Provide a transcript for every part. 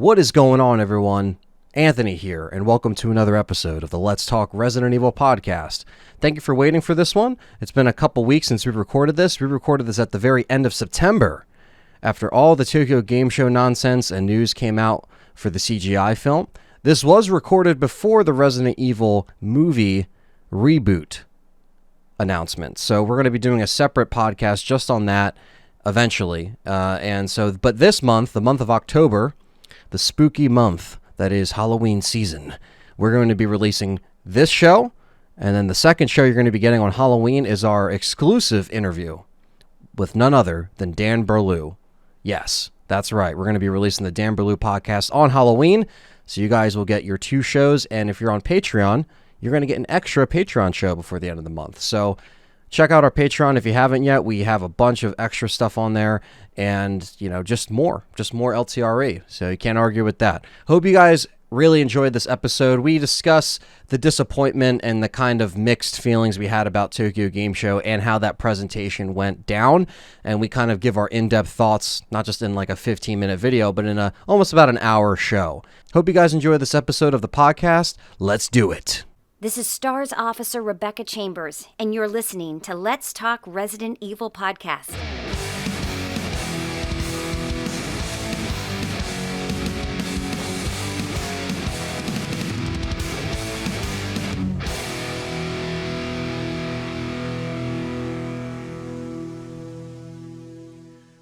What is going on, everyone? Anthony here, and welcome to another episode of the Let's Talk Resident Evil podcast. Thank you for waiting for this one. It's been a couple weeks since we recorded this. We recorded this at the very end of September, after all the Tokyo Game Show nonsense and news came out for the CGI film. This was recorded before the Resident Evil movie reboot announcement, so we're going to be doing a separate podcast just on that eventually. But this month, the month of October, the spooky month that is Halloween season, we're going to be releasing this show, and then the second show you're going to be getting on Halloween is our exclusive interview with none other than Dan Burlew. Yes, that's right. We're going to be releasing the Dan Burlew podcast on Halloween, so you guys will get your two shows, and if you're on Patreon, you're going to get an extra Patreon show before the end of the month. So check out our Patreon if you haven't yet. We have a bunch of extra stuff on there and, just more LTRE. So you can't argue with that. Hope you guys really enjoyed this episode. We discuss the disappointment and the kind of mixed feelings we had about Tokyo Game Show and how that presentation went down. And we kind of give our in-depth thoughts, not just in like a 15-minute video, but in a almost about an hour show. Hope you guys enjoy this episode of the podcast. Let's do it. This is STARS Officer Rebecca Chambers, and you're listening to Let's Talk Resident Evil Podcast.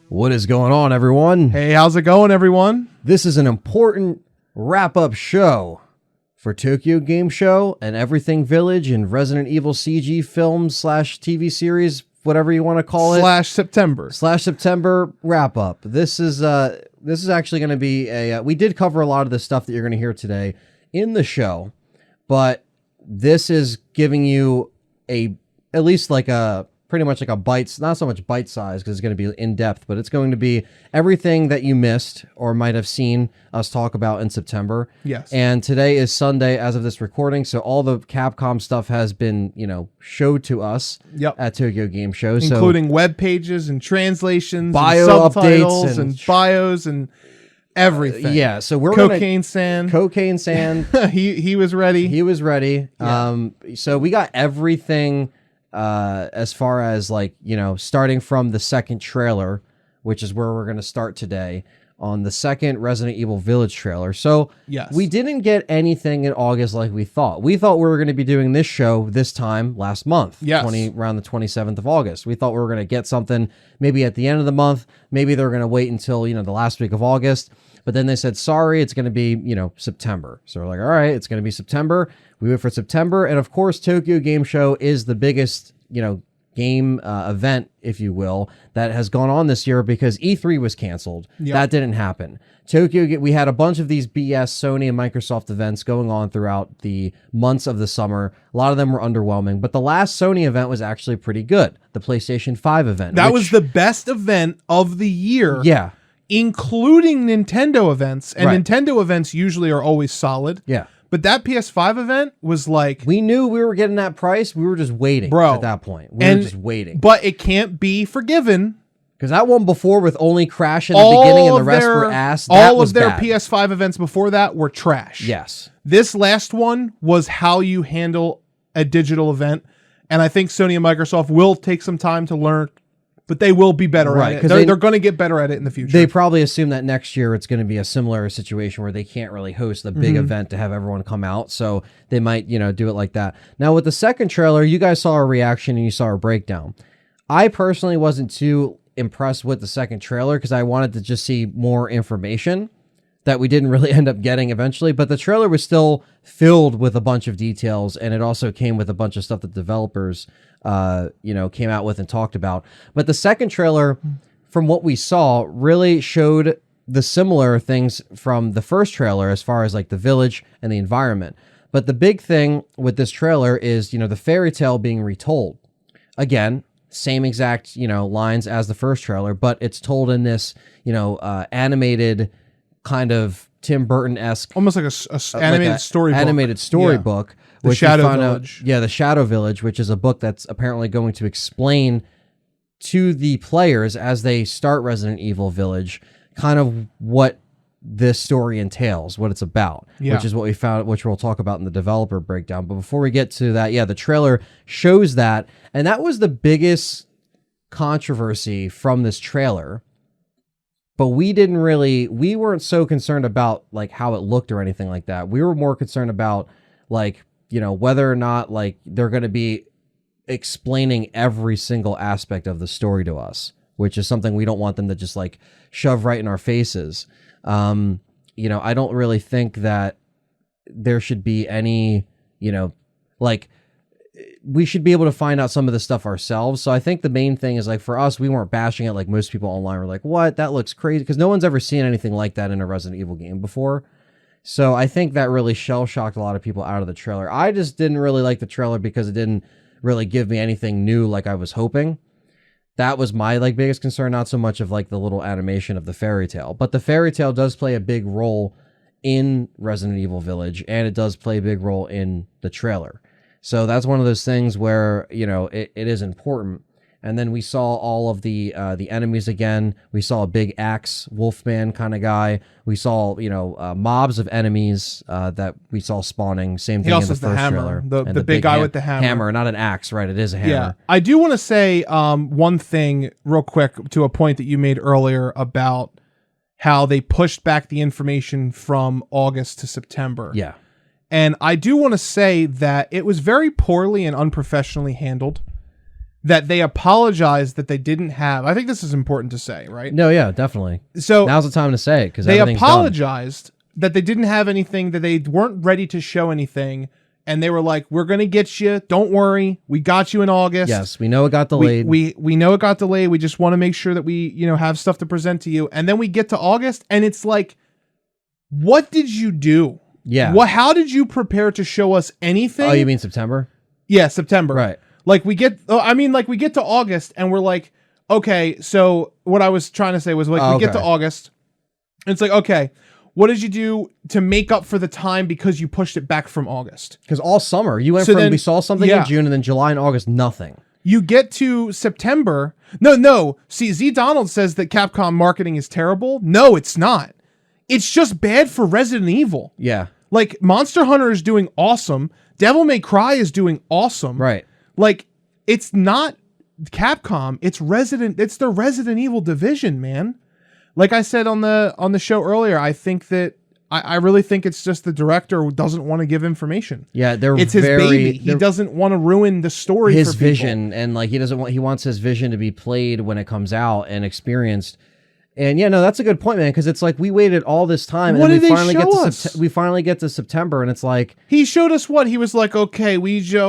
What is going on, everyone? Hey, how's it going, everyone? This is an important wrap-up show for Tokyo Game Show and Everything Village and Resident Evil CG film / TV series, whatever you want to call it. /September wrap-up. This is actually going to be a... we did cover a lot of the stuff that you're going to hear today in the show, but this is giving you at least like a... pretty much like a bite, not so much bite size because it's going to be in depth, but it's going to be everything that you missed or might have seen us talk about in September. Yes. And today is Sunday as of this recording, so all the Capcom stuff has been, showed to us at Tokyo Game Show. Including web pages and translations, bio and subtitles updates and bios and everything. Yeah, so we're Cocaine Sand. He was ready. He was ready. Yeah. So we got everything as far as starting from the second trailer, which is where we're going to start today on the second Resident Evil Village trailer. So yes, we didn't get anything in August like we thought. We thought we were going to be doing this show this time last month, yes, around the 27th of August. We thought we were going to get something maybe at the end of the month. Maybe they're going to wait until, the last week of August. But then they said, sorry, it's going to be, September. So we're like, all right, it's going to be September. We wait for September. And of course, Tokyo Game Show is the biggest, game event, if you will, that has gone on this year because E3 was canceled. Yep. That didn't happen. We had a bunch of these BS Sony and Microsoft events going on throughout the months of the summer. A lot of them were underwhelming, but the last Sony event was actually pretty good. The PlayStation 5 event. That was the best event of the year. Yeah. Including Nintendo events. And right. Nintendo events usually are always solid. Yeah. But that PS5 event was like... We knew we were getting that price. We were just waiting at that point. We were just waiting. But it can't be forgiven. Because that one before with only Crash in the beginning and the rest were ass, all of their PS5 events before that were trash. Yes. This last one was how you handle a digital event. And I think Sony and Microsoft will take some time to learn, but they will be better at it. They're going to get better at it in the future. They probably assume that next year it's going to be a similar situation where they can't really host a big event to have everyone come out. So they might, do it like that. Now with the second trailer, you guys saw our reaction and you saw our breakdown. I personally wasn't too impressed with the second trailer because I wanted to just see more information that we didn't really end up getting eventually. But the trailer was still filled with a bunch of details, and it also came with a bunch of stuff that developers came out with and talked about. But the second trailer, from what we saw, really showed the similar things from the first trailer as far as like the village and the environment. But the big thing with this trailer is, the fairy tale being retold. Again, same exact, lines as the first trailer, but it's told in this, animated kind of Tim Burton-esque. Almost like a animated storybook. Animated storybook. The Shadow Village. The Shadow Village, which is a book that's apparently going to explain to the players as they start Resident Evil Village kind of what this story entails, what it's about, which is what we found, which we'll talk about in the developer breakdown. But before we get to that, the trailer shows that, and that was the biggest controversy from this trailer. But we weren't so concerned about like how it looked or anything like that. We were more concerned about like, whether or not like they're going to be explaining every single aspect of the story to us, which is something we don't want them to just like shove right in our faces. I don't really think that there should be any, like we should be able to find out some of this stuff ourselves. So I think the main thing is like for us, we weren't bashing it like most people online were like, what? That looks crazy. Because no one's ever seen anything like that in a Resident Evil game before. So I think that really shell-shocked a lot of people out of the trailer. I just didn't really like the trailer because it didn't really give me anything new like I was hoping. That was my like biggest concern, not so much of like the little animation of the fairy tale. But the fairy tale does play a big role in Resident Evil Village, and it does play a big role in the trailer. So that's one of those things where, it is important. And then we saw all of the enemies again. We saw a big axe wolfman kind of guy. We saw, mobs of enemies that we saw spawning. Same thing in the first trailer. The big guy with the hammer. Hammer, not an axe, right? It is a hammer. Yeah. I do want to say one thing real quick to a point that you made earlier about how they pushed back the information from August to September. Yeah. And I do want to say that it was very poorly and unprofessionally handled, that they apologized that they didn't have. I think this is important to say, right? No, yeah, definitely. So now's the time to say it because they apologized that they didn't have anything, that they weren't ready to show anything. And they were like, we're going to get you. Don't worry. We got you in August. Yes, we know it got delayed. We know it got delayed. We just want to make sure that we, have stuff to present to you. And then we get to August and it's like, what did you do? Yeah. How did you prepare to show us anything? Oh, you mean September? Yeah, September. Right. Like we get to August and we're like, okay, so what I was trying to say was like, we get to August and it's like, okay, what did you do to make up for the time because you pushed it back from August? Because all summer you went we saw something in June and then July and August, nothing. You get to September. No. See, Z Donald says that Capcom marketing is terrible. No, it's not. It's just bad for Resident Evil. Yeah. Like Monster Hunter is doing awesome. Devil May Cry is doing awesome. Right. Like it's not Capcom. It's the Resident Evil division, man. Like I said on the show earlier, I think that I really think it's just the director who doesn't want to give information. Yeah, it's his baby. He doesn't want to ruin the story. His for people. vision, and like he wants his vision to be played when it comes out and experienced. And that's a good point, man. Because it's like we waited all this time, and then we finally get to September, and it's like he showed us what he was like. Okay, we just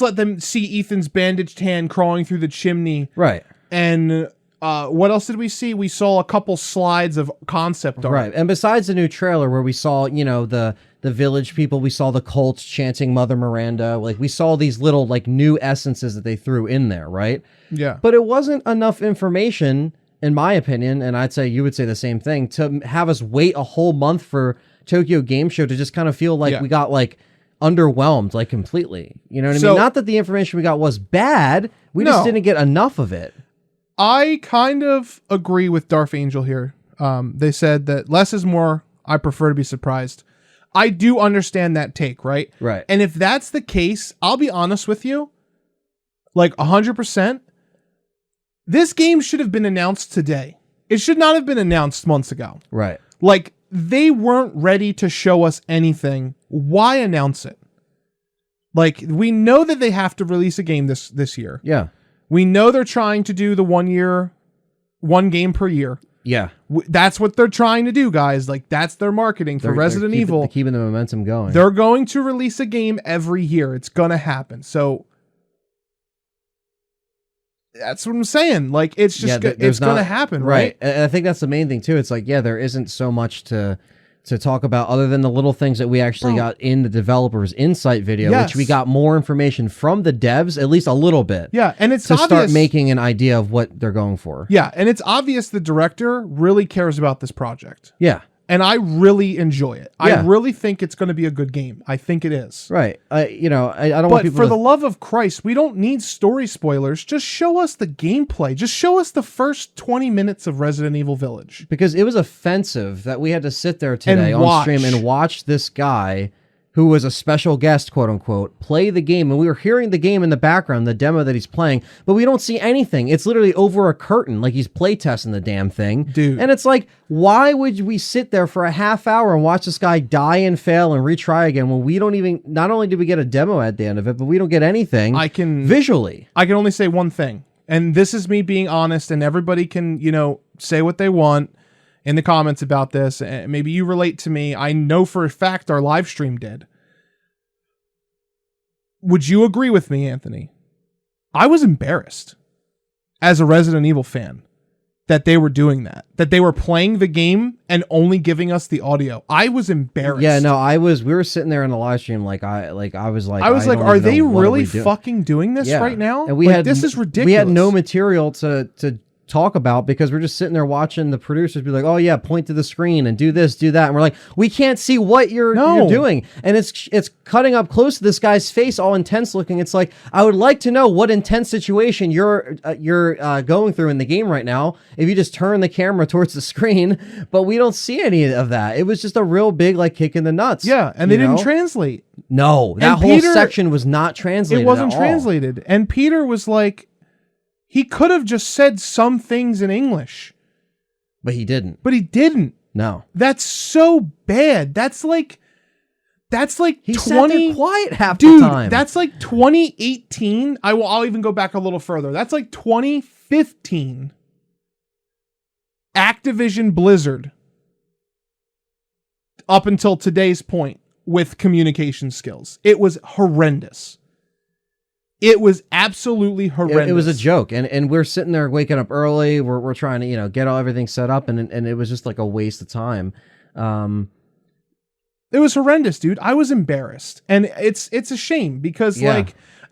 let them see Ethan's bandaged hand crawling through the chimney, right? And what else did we see? We saw a couple slides of concept art, right? And besides the new trailer where we saw the village people, we saw the cults chanting Mother Miranda, like we saw these little like new essences that they threw in there, right? Yeah. But it wasn't enough information, in my opinion, and I'd say you would say the same thing, to have us wait a whole month for Tokyo Game Show to just kind of feel like we got like underwhelmed like completely. You know what I mean? Not that the information we got was bad, we just didn't get enough of it. I kind of agree with Darth Angel here. They said that less is more. I prefer to be surprised. I do understand that take, right? Right. And if that's the case, I'll be honest with you, like 100%, this game should have been announced today. It should not have been announced months ago. Right. Like, they weren't ready to show us anything. Why announce it? Like, we know that they have to release a game this year. Yeah. We know they're trying to do the 1 game per year. Yeah. That's what they're trying to do, guys. Like, that's their marketing for Resident Evil. They're keeping the momentum going. They're going to release a game every year. It's going to happen. So that's what I'm saying. Like, it's just it's going to happen, right? And I think that's the main thing too. It's like, there isn't so much to talk about other than the little things that we actually got in the developer's insight video, which we got more information from the devs, at least a little bit. Yeah, and it's to obvious, start making an idea of what they're going for. Yeah, and it's obvious the director really cares about this project. Yeah. and I really enjoy it. Yeah. I really think it's going to be a good game. I think it is. Right. I don't want But people for to... the love of Christ, we don't need story spoilers. Just show us the gameplay. Just show us the first 20 minutes of Resident Evil Village. Because it was offensive that we had to sit there today And on stream and watch this guy who was a special guest, quote unquote, play the game. And we were hearing the game in the background, the demo that he's playing, but we don't see anything. It's literally over a curtain, like he's playtesting the damn thing. Dude. And it's like, why would we sit there for a half hour and watch this guy die and fail and retry again when we don't even, not only did we get a demo at the end of it, but we don't get anything visually. I can only say one thing. And this is me being honest, and everybody can, say what they want in the comments about this. Maybe you relate to me. I know for a fact our live stream did. Would you agree with me, Anthony? I was embarrassed as a Resident Evil fan that they were doing that they were playing the game and only giving us the audio. I was embarrassed. Yeah, no, we were sitting there in the live stream I was like, are they really fucking doing this right now? And this is ridiculous. We had no material to talk about because we're just sitting there watching the producers be like, oh yeah, point to the screen and do this, do that. And we're like, we can't see what you're doing. And it's cutting up close to this guy's face, all intense looking. It's like, I would like to know what intense situation you're going through in the game right now if you just turn the camera towards the screen, but we don't see any of that. It was just a real big kick in the nuts. Yeah, and they didn't translate. No, that whole section was not translated. It wasn't translated. And Peter was like, he could have just said some things in English. But he didn't. No. That's so bad. That's like he sat there quiet half the time. That's like 2018. I'll even go back a little further. That's like 2015. Activision Blizzard up until today's point with communication skills. It was horrendous. It was absolutely horrendous. It was a joke, and we're sitting there waking up early. We're trying to get everything set up, and it was just like a waste of time. It was horrendous, dude. I was embarrassed, and it's a shame because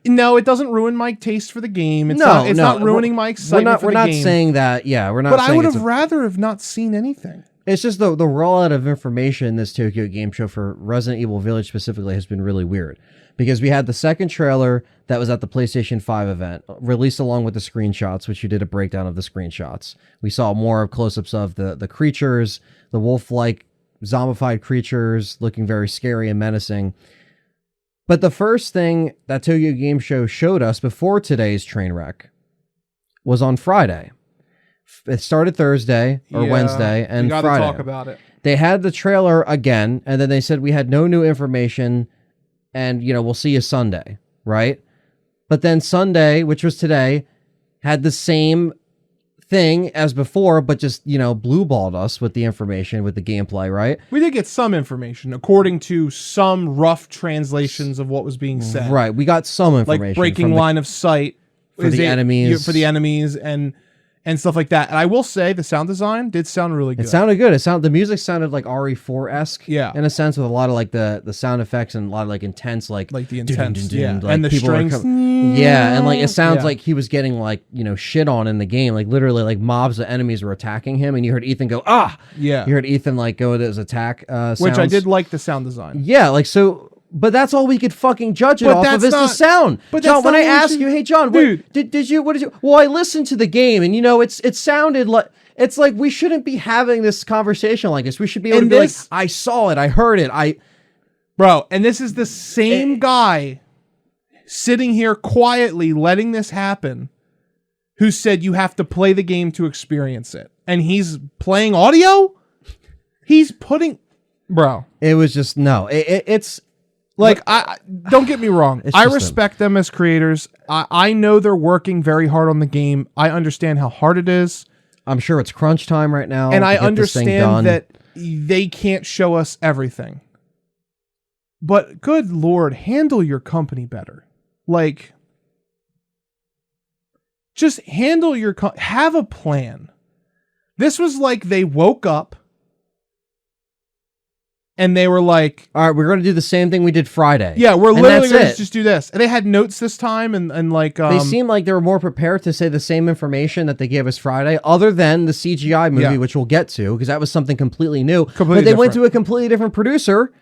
no, it doesn't ruin my taste for the game. It's not ruining my excitement for the game. We're not saying that. Yeah, we're not. But I would have rather have not seen anything. It's just the rollout of information in this Tokyo Game Show for Resident Evil Village specifically has been really weird. Because we had the second trailer that was at the PlayStation 5 event, released along with the screenshots, which you did a breakdown of the screenshots. We saw more close-ups of the creatures, the wolf-like zombified creatures looking very scary and menacing. But the first thing that Tokyo Game Show showed us before today's train wreck was on Friday. It started Thursday or Wednesday and Friday. We Friday. Talk about it. They had the trailer again, and then they said we had no new information. And, we'll see you Sunday, right? But then Sunday, which was today, had the same thing as before, but just, blue-balled us with the information, with the gameplay, right? We did get some information, according to some rough translations of what was being said. Right, we got some information. Like breaking line of sight. For the enemies. For the enemies and stuff like that. And I will say the sound design did sound really good. It sounded good. The music sounded like RE4-esque. Yeah. In a sense, with a lot of the sound effects and a lot of intense the intense. dun, Yeah. And the strings. Yeah. And it sounds like he was getting shit on in the game. Like literally mobs of enemies were attacking him and you heard Ethan go, ah! Yeah. You heard Ethan go to his attack sounds. Which I did like the sound design. Yeah. But that's all we could fucking judge it off of is the sound. But John, when I ask you, hey John, dude, what did you? Well, I listened to the game, and it sounded like it's like we shouldn't be having this conversation like this. We should be able to be like, I saw it, I heard it, bro. And this is the same guy sitting here quietly letting this happen, who said you have to play the game to experience it, and he's playing audio. He's putting, bro. It was just it's. I don't get me wrong. I respect them as creators. I know they're working very hard on the game. I understand how hard it is. I'm sure it's crunch time right now. And I understand that they can't show us everything. But good Lord, handle your company better. Just handle your have a plan. This was like they woke up And they were like, all right, we're going to do the same thing we did Friday. yeah, we're And literally that's going to it. just do this. And they had notes this time, and like They seemed like they were more prepared to say the same information that they gave us Friday, other than the CGI movie, Yeah. which we'll get to, because that was something completely new. Completely but they went different. to a completely different producer,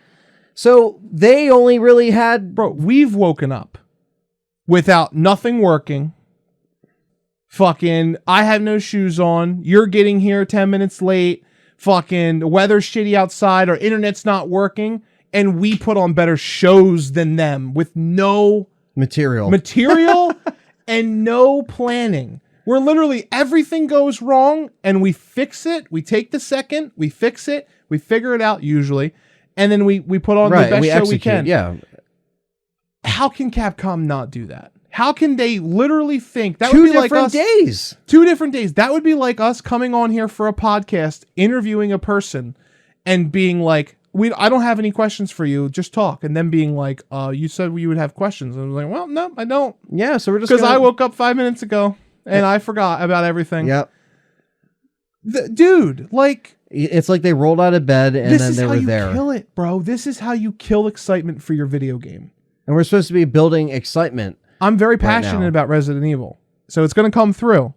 so they only really had... Bro, we've woken up without nothing working. Fucking, I have no shoes on. You're getting here 10 minutes late. Fucking, the weather's shitty outside. Our internet's not working. And we put on better shows than them with no material and no planning. We're literally, everything goes wrong and we fix it. We take the second, we fix it, we figure it out usually. And then we put on the best show we can. Yeah. How can Capcom not do that? How can they literally think that Two would be like different us? days. 2 different days. That would be like us coming on here for a podcast, interviewing a person, and being like, I don't have any questions for you. Just talk. And then being like, you said you would have questions. And I was like, well, no, I don't. Yeah, so we're just Because I woke up 5 minutes ago and I forgot about everything. Yep. Dude, like, It's like they rolled out of bed and this then is they how were you there. kill it, bro. This is how you kill excitement for your video game. And we're supposed to be building excitement. I'm very Right passionate now. about Resident Evil, so it's going to come through.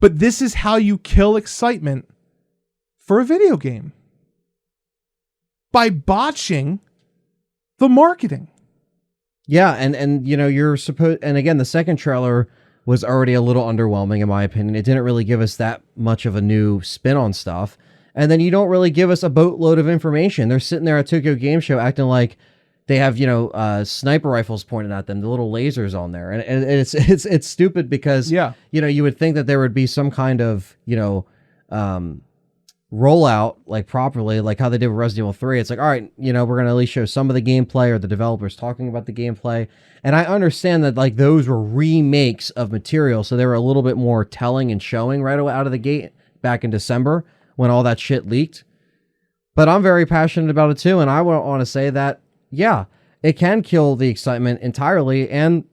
But this is how you kill excitement for a video game. By botching the marketing. Yeah, and you know, you're supposed, and again, the second trailer was already a little underwhelming in my opinion. It didn't really give us that much of a new spin on stuff. And then you don't really give us a boatload of information. They're sitting there at Tokyo Game Show acting like they have, you know, sniper rifles pointed at them, the little lasers on there. And it's stupid because, Yeah. you know, you would think that there would be some kind of, you know, rollout like properly, like how they did with Resident Evil 3. It's like, all right, you know, we're going to at least show some of the gameplay or the developers talking about the gameplay. And I understand that like those were remakes of material. So they were a little bit more telling and showing right away out of the gate back in December when all that shit leaked. But I'm very passionate about it too. And I want to say that, yeah, it can kill the excitement entirely. And,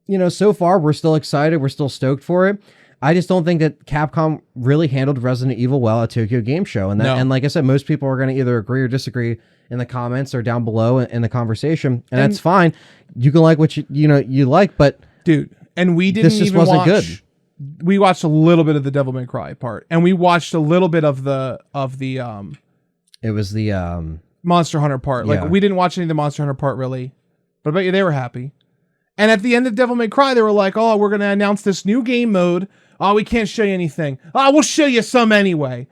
you know, so far we're still excited. We're still stoked for it. I just don't think that Capcom really handled Resident Evil well at Tokyo Game Show. And that, No. and like I said, most people are going to either agree or disagree in the comments or down below in the conversation. And that's fine. You can like what you like, but Dude, and we didn't this just even wasn't watch. good. We watched a little bit of the Devil May Cry part, and we watched a little bit of the It was the Monster Hunter part. Like Yeah. we didn't watch any of the Monster Hunter part really, but I bet you they were happy. And at the end of Devil May Cry, they were like, "Oh, we're gonna announce this new game mode. Oh, we can't show you anything. Oh, we'll show you some anyway."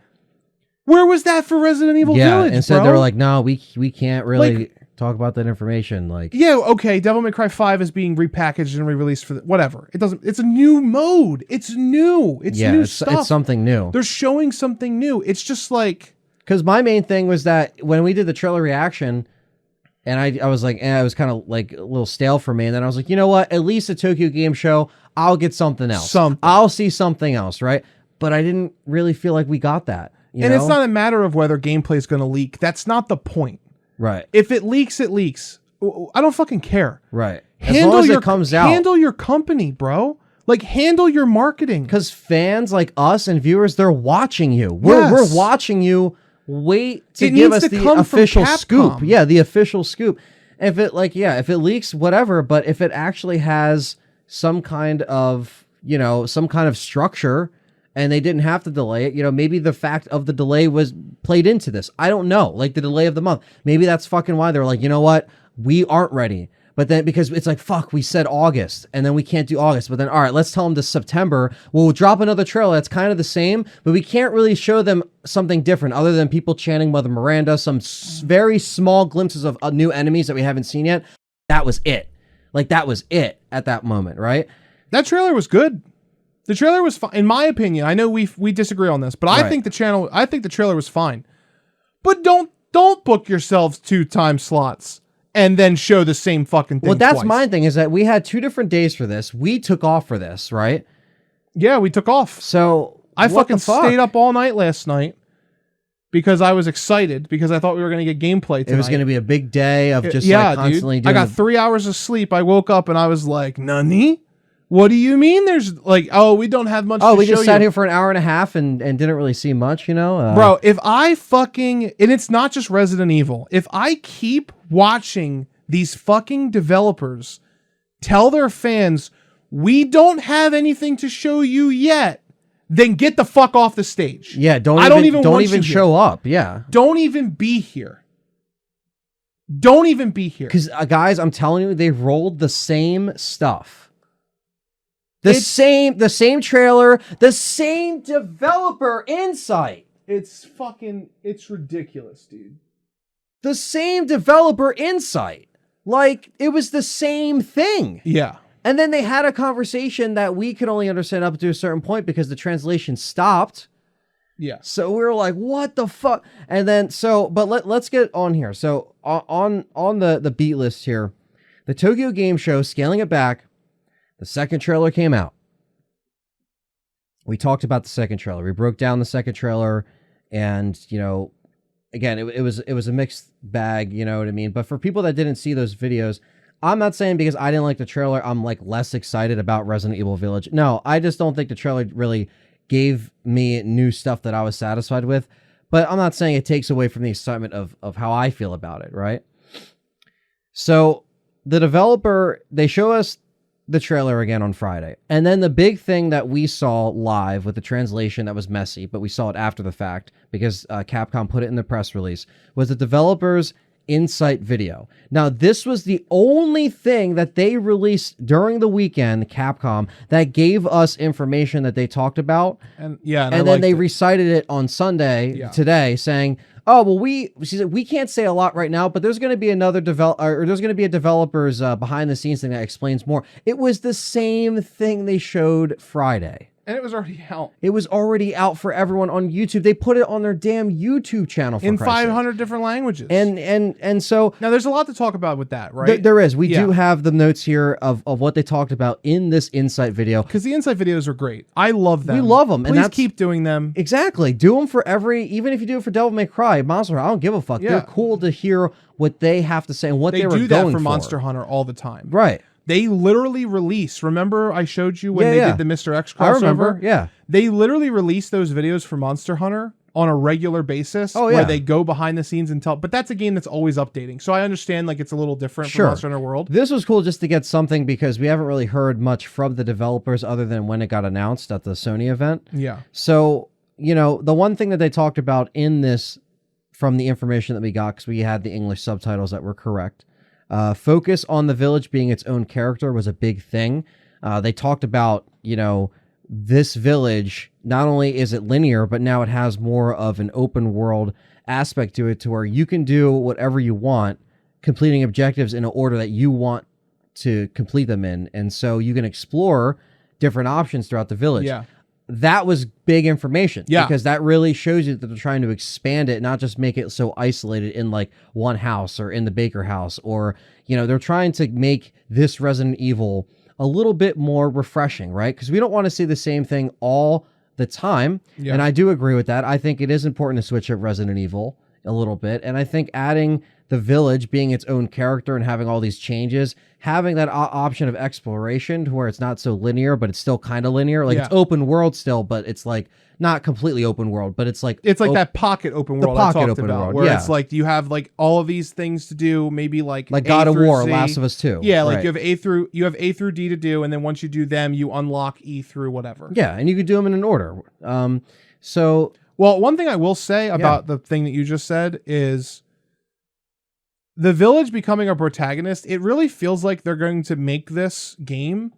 Where was that for Resident Evil Village? Instead bro? they were like, no, we can't really talk about that information. Like, "Yeah, okay, Devil May Cry 5 is being repackaged and re-released for whatever. It doesn't. It's a new mode. It's new. It's yeah, new it's stuff. something new. They're showing something new. It's just like." Because my main thing was that when we did the trailer reaction, and I was like, it was kind of like a little stale for me. And then I was like, you know what? At least a Tokyo Game Show, I'll get something else. I'll see something else, right? But I didn't really feel like we got that. You know? It's not a matter of whether gameplay is going to leak. That's not the point. Right. If it leaks, it leaks. I don't fucking care. Right. As long as it comes out. Handle your company, bro. Like, handle your marketing. Because fans like us and viewers, they're watching you. We're watching you. Wait to give us the official scoop. Yeah, the official scoop. If it leaks, whatever, but if it actually has some kind of, you know, some kind of structure and they didn't have to delay it, you know, maybe the fact of the delay was played into this. I don't know. Like the delay of the month. Maybe that's fucking why they're like, you know what? We aren't ready. But then because it's like, fuck, we said August and then we can't do August. But then, all right, let's tell them to September. We'll drop another trailer that's kind of the same, but we can't really show them something different other than people chanting Mother Miranda, some very small glimpses of new enemies that we haven't seen yet. That was it. Like, that was it at that moment, right? That trailer was good. The trailer was fine. In my opinion, I know we disagree on this, but I think the trailer was fine. But don't book yourselves 2 time slots and then show the same fucking thing. Well, that's twice. my thing is that we had 2 different days for this. We took off for this, right? Yeah, we took off. So I what fucking the fuck? stayed up all night last night because I was excited because I thought we were going to get gameplay tonight. It was going to be a big day of just yeah, like constantly dude. doing I got 3 hours of sleep. I woke up and I was like, "Nani? What do you mean? There's like, oh, we don't have much. Oh, to we show just sat you. here for an hour and a half and didn't really see much, you know? Bro, if I fucking, and it's not just Resident Evil, if I keep watching these fucking developers tell their fans, we don't have anything to show you yet, then get the fuck off the stage. Yeah, don't want even you show here. up. Yeah. Don't even be here. Don't even be here. Because, guys, I'm telling you, they rolled the same stuff. The same trailer, the same developer insight. It's ridiculous, dude. The same developer insight. Like, it was the same thing. Yeah. And then they had a conversation that we could only understand up to a certain point because the translation stopped. Yeah. So we were like, what the fuck? And then, but let's get on here. So on the beat list here, the Tokyo Game Show, scaling it back, the second trailer came out. We talked about the second trailer. We broke down the second trailer, and, you know, again, it was a mixed bag, you know what I mean? But for people that didn't see those videos, I'm not saying because I didn't like the trailer, I'm like less excited about Resident Evil Village. No, I just don't think the trailer really gave me new stuff that I was satisfied with. But I'm not saying it takes away from the excitement of how I feel about it, right? So the developer, they show us the trailer again on Friday. And then the big thing that we saw live with the translation that was messy, but we saw it after the fact because Capcom put it in the press release, was the developer's insight video. Now, this was the only thing that they released during the weekend, Capcom, that gave us information that they talked about. And then they recited it on Sunday, today, saying, oh, well, she said, we can't say a lot right now, but there's going to be another there's going to be a developer's behind the scenes thing that explains more. It was the same thing they showed Friday. And it was already out. It was already out for everyone on YouTube. They put it on their damn YouTube channel in 500 different languages. And so now there's a lot to talk about with that, right? There is. We do have the notes here of what they talked about in this insight video. Because the insight videos are great. I love them. We love them. Please keep doing them. Exactly. Do them for even if you do it for Devil May Cry, Monster Hunter, I don't give a fuck. Yeah. They're cool to hear what they have to say and what they were going for. They do that for Monster Hunter all the time. Right. They literally release. Remember I showed you when they did the Mr. X crossover? I remember, yeah. They literally release those videos for Monster Hunter on a regular basis where they go behind the scenes and tell. But that's a game that's always updating. So I understand like it's a little different from Monster Hunter World. This was cool just to get something because we haven't really heard much from the developers other than when it got announced at the Sony event. Yeah. So, you know, the one thing that they talked about in this from the information that we got, because we had the English subtitles that were correct, focus on the village being its own character was a big thing. They talked about, you know, this village, not only is it linear, but now it has more of an open world aspect to it to where you can do whatever you want, completing objectives in an order that you want to complete them in. And so you can explore different options throughout the village. Yeah. That was big information. Yeah. Because that really shows you that they're trying to expand it, not just make it so isolated in like one house or in the Baker house, or, you know, they're trying to make this Resident Evil a little bit more refreshing, right? Because we don't want to see the same thing all the time. Yeah. And I do agree with that. I think it is important to switch up Resident Evil a little bit. And I think adding the village being its own character and having all these changes, having that option of exploration to where it's not so linear, but it's still kind of linear. Like it's open world still, but it's like not completely open world, but it's like that pocket open world I talked about, where it's like you have like all of these things to do, maybe like God of War, Last of Us 2. Yeah, like you have A through D to do, and then once you do them, you unlock E through whatever. Yeah, and you could do them in an order. Well, one thing I will say about the thing that you just said is the village becoming a protagonist. It really feels like they're going to make this game.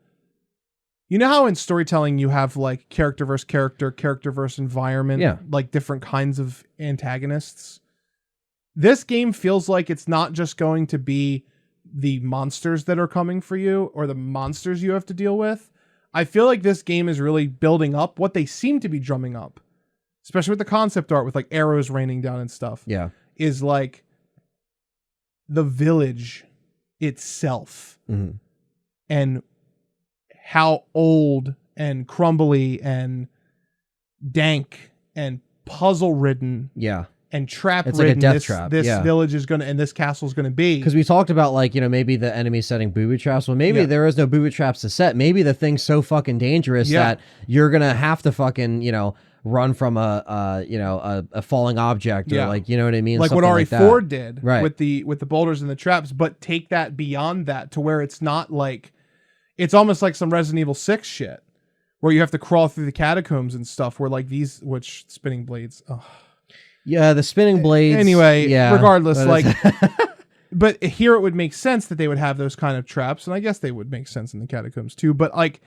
You know how in storytelling you have like character versus character, character versus environment, like different kinds of antagonists. This game feels like it's not just going to be the monsters that are coming for you or the monsters you have to deal with. I feel like this game is really building up what they seem to be drumming up, especially with the concept art with like arrows raining down and stuff. Yeah. Is like the village itself and how old and crumbly and dank and puzzle ridden and trap It's like a ridden death this, trap, this yeah. village is gonna and this castle is gonna be. Because we talked about, like, maybe the enemy setting booby traps. Well, maybe Yeah. there is no booby traps to set. Maybe the thing's so fucking dangerous Yeah. that you're gonna have to fucking, run from a falling object, or Yeah. like, you know what I mean? Like what Something RE4 that. did Right. with the boulders and the traps, but take that beyond that to where it's not like, it's almost like some Resident Evil 6 shit where you have to crawl through the catacombs and stuff, where like these, which spinning blades. Oh. Yeah, the spinning blades. Anyway, yeah, regardless, but like, it's- but here it would make sense that they would have those kind of traps, and I guess they would make sense in the catacombs too. But like,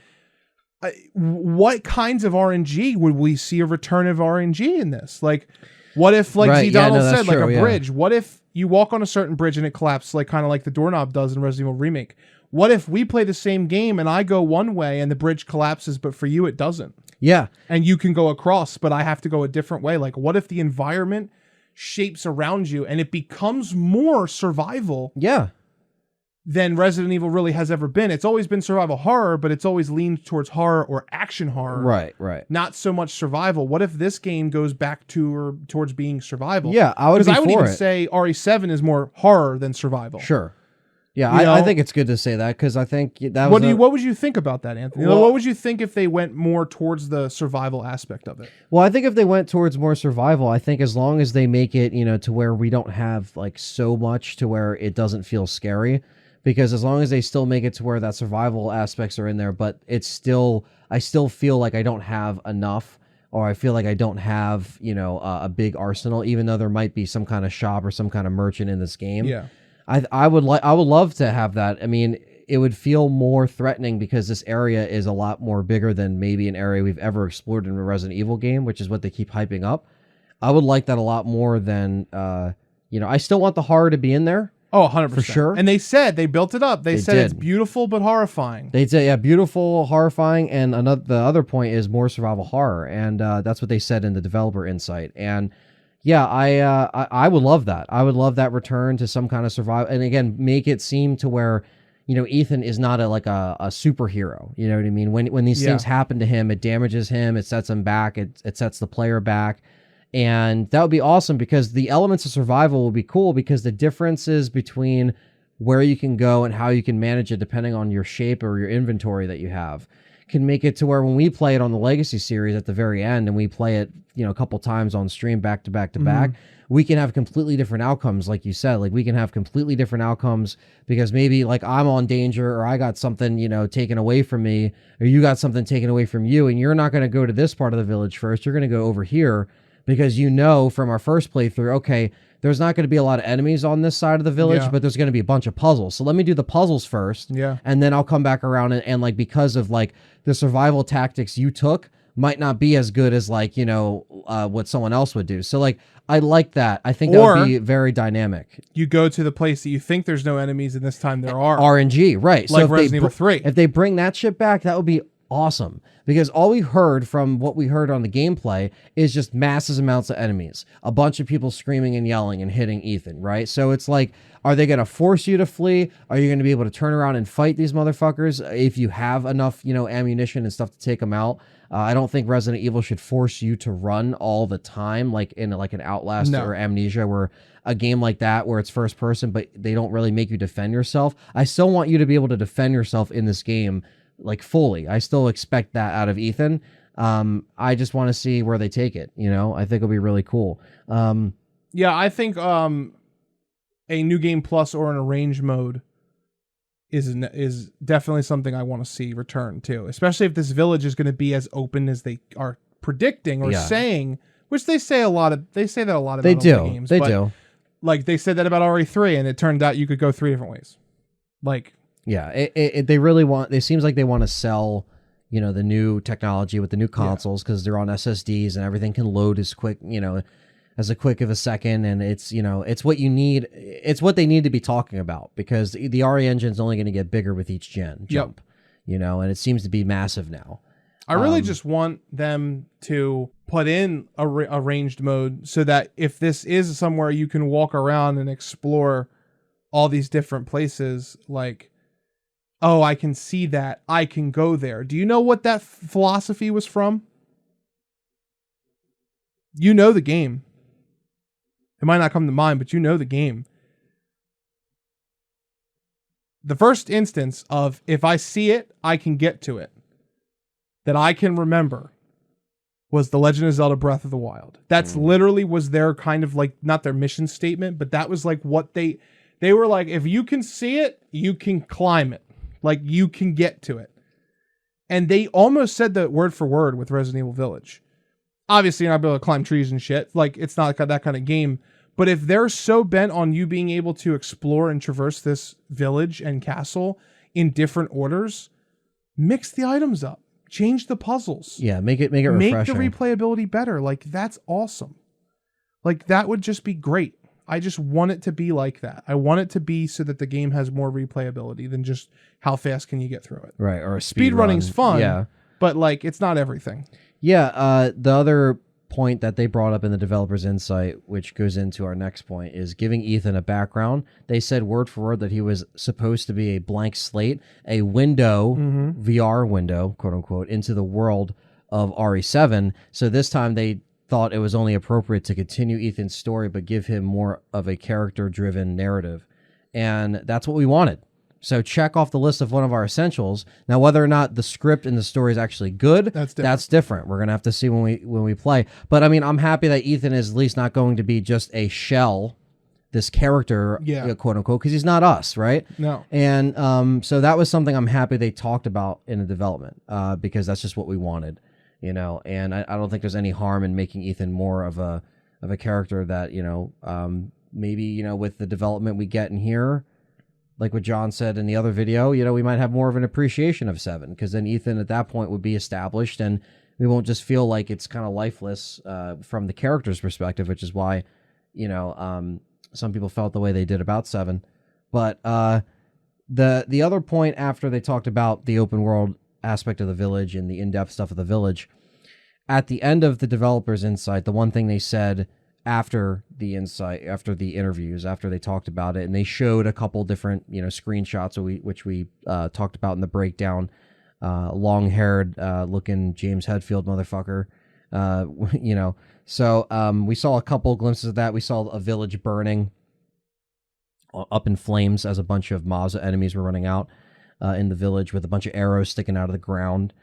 what kinds of RNG would we see a return of RNG in this? Like, what if, like Right, Z yeah, Donald no, that's said, like true, a yeah. bridge? What if you walk on a certain bridge and it collapses, like kind of like the doorknob does in Resident Evil Remake? What if we play the same game and I go one way and the bridge collapses, but for you it doesn't? yeah. And you can go across, but I have to go a different way. Like, what if the environment shapes around you and it becomes more survival Yeah. than Resident Evil really has ever been? It's always been survival horror, but it's always leaned towards horror or action horror. Right. Not so much survival. What if this game goes back to or towards being survival? Yeah, I would be I would for even it. say RE7 is more horror than survival. Sure. Yeah, You I know? think it's good to say that, because I think that What was what would you think about that, Anthony? Well- What would you think if they went more towards the survival aspect of it? Well, I think if they went towards more survival, I think as long as they make it, to where we don't have like so much to where it doesn't feel scary, because as long as they still make it to where that survival aspects are in there, but I still feel like I don't have enough, or I feel like I don't have, a big arsenal, even though there might be some kind of shop or some kind of merchant in this game. Yeah. I would love to have that. I mean, it would feel more threatening because this area is a lot more bigger than maybe an area we've ever explored in a Resident Evil game, which is what they keep hyping up. I would like that a lot more than, I still want the horror to be in there. Oh, 100%. For sure. And they said, they built it up. They said did. it's beautiful but horrifying. They'd say, yeah, beautiful, horrifying, and the other point is more survival horror, and that's what they said in the developer insight. And yeah, I would love that. I would love that return to some kind of survival, and again, make it seem to where, Ethan is not a superhero. You know what I mean? When these things happen to him, it damages him, it sets him back, it sets the player back. And that would be awesome, because the elements of survival will be cool, because the differences between where you can go and how you can manage it depending on your shape or your inventory that you have can make it to where when we play it on the Legacy series at the very end, and we play it, a couple times on stream back to back to back, we can have completely different outcomes. Like you said, like we can have completely different outcomes because maybe like I'm on danger, or I got something, taken away from me, or you got something taken away from you, and you're not going to go to this part of the village first. You're going to go over here because from our first playthrough, okay, there's not going to be a lot of enemies on this side of the village, but there's going to be a bunch of puzzles. So let me do the puzzles first. Yeah. And then I'll come back around and like, because of like the survival tactics you took might not be as good as like, what someone else would do. So like, I like that. I think that would be very dynamic. You go to the place that you think there's no enemies, and this time there are. RNG, right. Like so if Resident Evil 3. If they bring that shit back, that would be awesome, because all we heard from what we heard on the gameplay is just massive amounts of enemies, a bunch of people screaming and yelling and hitting Ethan, right? So it's like, are they going to force you to flee? Are you going to be able to turn around and fight these motherfuckers if you have enough, ammunition and stuff to take them out? I don't think Resident Evil should force you to run all the time, like in like an Outlast or Amnesia, where a game like that where it's first person, but they don't really make you defend yourself. I still want you to be able to defend yourself in this game, like fully. I still expect that out of Ethan. I just want to see where they take it. I think it'll be really cool. Yeah, I think a new game plus or an arrange mode is definitely something I want to see return to, especially if this village is going to be as open as they are predicting or saying, which they say that a lot about They all do. the games. They but, do. Like they said that about RE3, and it turned out you could go 3 different ways. Like, yeah, they really want. It seems like they want to sell, the new technology with the new consoles, because they're on SSDs and everything can load as quick, as a quick of a second, and it's it's what you need. It's what they need to be talking about, because the RE engine is only going to get bigger with each jump. And it seems to be massive now. I really just want them to put in a arranged mode so that if this is somewhere you can walk around and explore all these different places, like, oh, I can see that, I can go there. Do you know what that philosophy was from? You know the game. It might not come to mind, but you know the game. The first instance of if I see it, I can get to it, that I can remember, was The Legend of Zelda Breath of the Wild. That's literally was their kind of like, not their mission statement, but that was like what they were like, if you can see it, you can climb it. Like, you can get to it. And they almost said that word for word with Resident Evil Village. Obviously, you're not able to climb trees and shit. Like, it's not that kind of game. But if they're so bent on you being able to explore and traverse this village and castle in different orders, mix the items up. Change the puzzles. Yeah, make it refreshing. Make the replayability better. Like, that's awesome. Like, that would just be great. I just want it to be like that. I want it to be so that the game has more replayability than just how fast can you get through it. Right, or a speed running's fun. Yeah. But like, it's not everything. Yeah, the other point that they brought up in the developer's insight, which goes into our next point, is giving Ethan a background. They said word for word that he was supposed to be a blank slate, a window, VR window, quote unquote, into the world of RE7. So this time they thought it was only appropriate to continue Ethan's story, but give him more of a character-driven narrative. And that's what we wanted. So check off the list of one of our essentials. Now, whether or not the script and the story is actually good, that's different. We're gonna have to see when we play. But I mean, I'm happy that Ethan is at least not going to be just a shell, this character, quote unquote, because he's not us, right? No. And so that was something I'm happy they talked about in the development, because that's just what we wanted, you know. And I don't think there's any harm in making Ethan more of a character that, you know, maybe, you know, with the development we get in here. Like what John said in the other video, you know, we might have more of an appreciation of 7, because then Ethan at that point would be established and we won't just feel like it's kind of lifeless from the character's perspective, which is why, you know, some people felt the way they did about 7. But the other point after they talked about the open world aspect of the village and the in-depth stuff of the village, at the end of the developer's insight, the one thing they said after the insight, after the interviews, after they talked about it, and they showed a couple different, you know, screenshots which we talked about in the breakdown. Long-haired looking James Hetfield motherfucker, you know. So we saw a couple glimpses of that. We saw a village burning up in flames as a bunch of Mazda enemies were running out in the village with a bunch of arrows sticking out of the ground.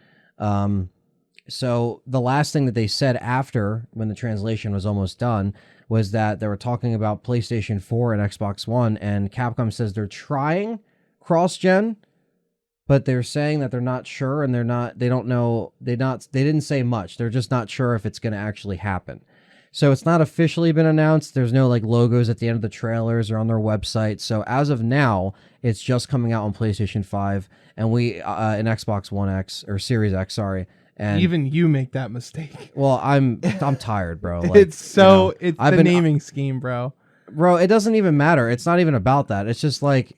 So the last thing that they said after, when the translation was almost done, was that they were talking about PlayStation 4 and Xbox One, and Capcom says they're trying cross-gen, but they're saying that they're not sure, and they didn't say much. They're just not sure if it's going to actually happen. So it's not officially been announced. There's no like logos at the end of the trailers or on their website. So as of now, it's just coming out on PlayStation 5 and in Xbox One X or Series X, sorry. And even you make that mistake. Well, I'm tired, bro. Like, it's the I've been naming scheme, bro. Bro, it doesn't even matter. It's not even about that. It's just like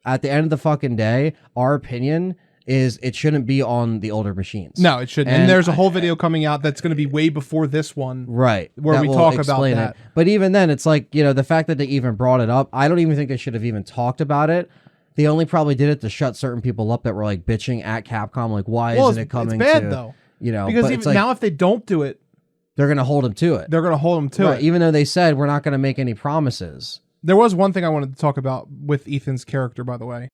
at the end of the fucking day, our opinion is it shouldn't be on the older machines. No, it shouldn't. And there's a whole video coming out that's going to be way before this one. Right. Where we talk about that. But even then, it's like, you know, the fact that they even brought it up, I don't even think they should have even talked about it. They only probably did it to shut certain people up that were like bitching at Capcom. Like, why isn't it coming? It's bad though. You know, because even now, if they don't do it, they're going to hold them to it. They're going to hold them to it. Even though they said we're not going to make any promises. There was one thing I wanted to talk about with Ethan's character, by the way.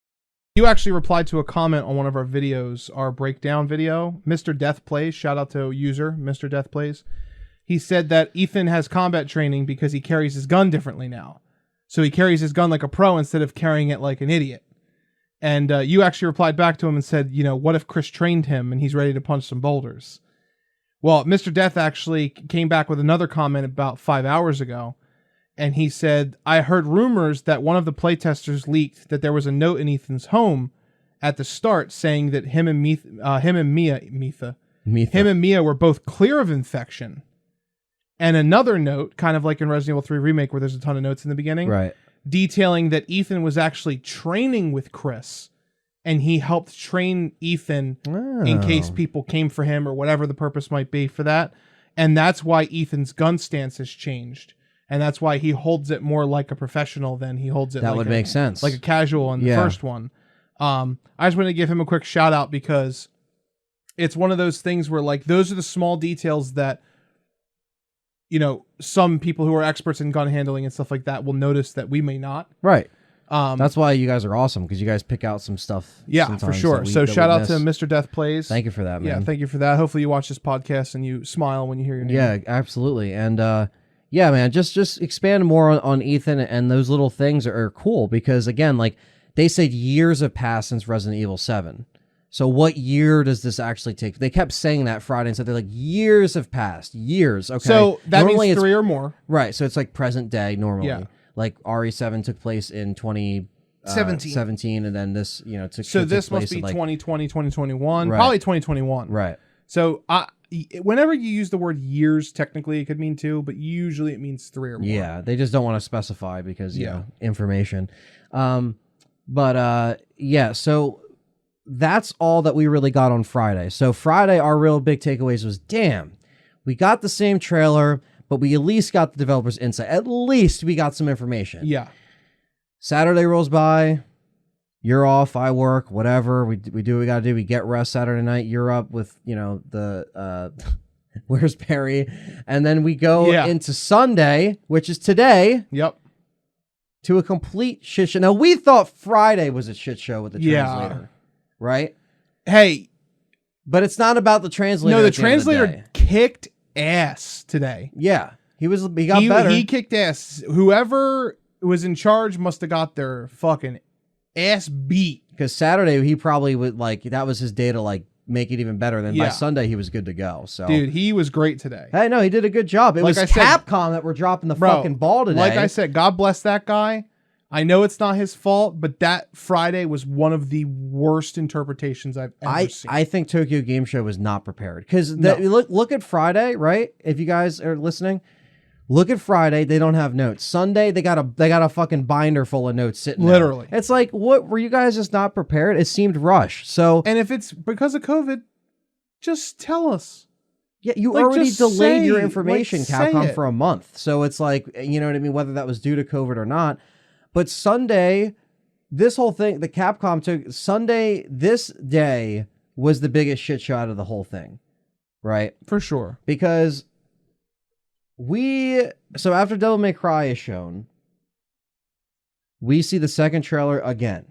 You actually replied to a comment on one of our videos, our breakdown video. Mr. Death Plays, shout out to user Mr. Death Plays. He said that Ethan has combat training because he carries his gun differently now. So he carries his gun like a pro instead of carrying it like an idiot. And you actually replied back to him and said, you know, what if Chris trained him and he's ready to punch some boulders? Well, Mr. Death actually came back with another comment about 5 hours ago. And he said, I heard rumors that one of the playtesters leaked that there was a note in Ethan's home at the start saying that him and Mia were both clear of infection. And another note, kind of like in Resident Evil 3 Remake where there's a ton of notes in the beginning. Right. Detailing that Ethan was actually training with Chris and he helped train Ethan in case people came for him or whatever the purpose might be for that. And that's why Ethan's gun stance has changed. And that's why he holds it more like a professional than he holds it that would make sense. Like a casual in the first one. I just wanted to give him a quick shout out because it's one of those things where like those are the small details that, you know, some people who are experts in gun handling and stuff like that will notice that we may not. Right. That's why you guys are awesome, because you guys pick out some stuff. Yeah, for sure. So shout out to Mr. Death Plays. Thank you for that, man. Yeah, thank you for that. Hopefully you watch this podcast and you smile when you hear your name. Yeah, absolutely. And yeah, man, just expand more on Ethan, and those little things are cool, because again, like they said, years have passed since Resident Evil 7. So what year does this actually take? They kept saying that Friday, and so they're like, years have passed. Years. Okay. So that normally means 3 or more. Right. So it's like present day normally. Yeah. Like RE7 took place in 2017, and then this, So this must be 2020, 2021, probably 2021. Right. So whenever you use the word years, technically it could mean 2, but usually it means 3 or more. Yeah, they just don't want to specify because, you know, information. But yeah, so that's all that we really got on Friday. So Friday, our real big takeaways was, damn, we got the same trailer, but we at least got the developer's insight. At least we got some information. Yeah. Saturday rolls by. You're off. I work. Whatever. We do what we got to do. We get rest Saturday night. You're up with, the where's Perry? And then we go into Sunday, which is today. Yep. To a complete shit show. Now, we thought Friday was a shit show with the translator. Right? Hey. But it's not about the translator. No, the translator kicked ass today. Yeah. He got better. He kicked ass. Whoever was in charge must have got their fucking ass beat. Because Saturday, he probably would, that was his day to, make it even better. Then by Sunday, he was good to go. So, dude, he was great today. Hey, no, he did a good job. It was Capcom that were dropping the fucking ball today. Like I said, God bless that guy. I know it's not his fault, but that Friday was one of the worst interpretations I've ever seen. I think Tokyo Game Show was not prepared. Because look at Friday, right? If you guys are listening, look at Friday. They don't have notes. Sunday, they got a fucking binder full of notes sitting literally there. It's like, what, were you guys just not prepared? It seemed rushed. So, and if it's because of COVID, just tell us. Yeah, you already delayed your information, Capcom, for a month. So it's like, you know what I mean? Whether that was due to COVID or not. But Sunday, this whole thing, the Capcom took Sunday, this day was the biggest shit show out of the whole thing. Right? For sure. Because so after Devil May Cry is shown, we see the second trailer again.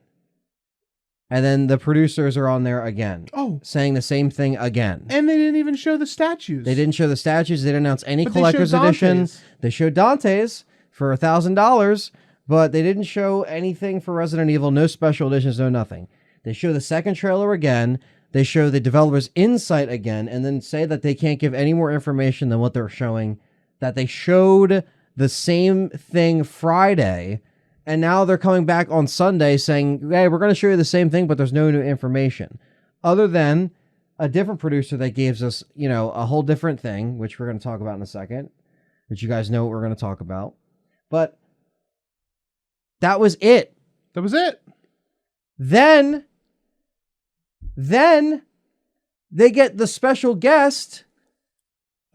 And then the producers are on there again. Oh. Saying the same thing again. And they didn't even show the statues. They didn't show the statues. They didn't announce any collector's edition. They showed Dante's for $1,000, but they didn't show anything for Resident Evil. No special editions, no nothing. They show the second trailer again. They show the developer's insight again, and then say that they can't give any more information than what they're showing. That they showed the same thing Friday, and now they're coming back on Sunday saying, hey, we're going to show you the same thing, but there's no new information. Other than a different producer that gives us, a whole different thing, which we're going to talk about in a second, which you guys know what we're going to talk about. But that was it. That was it. Then they get the special guest.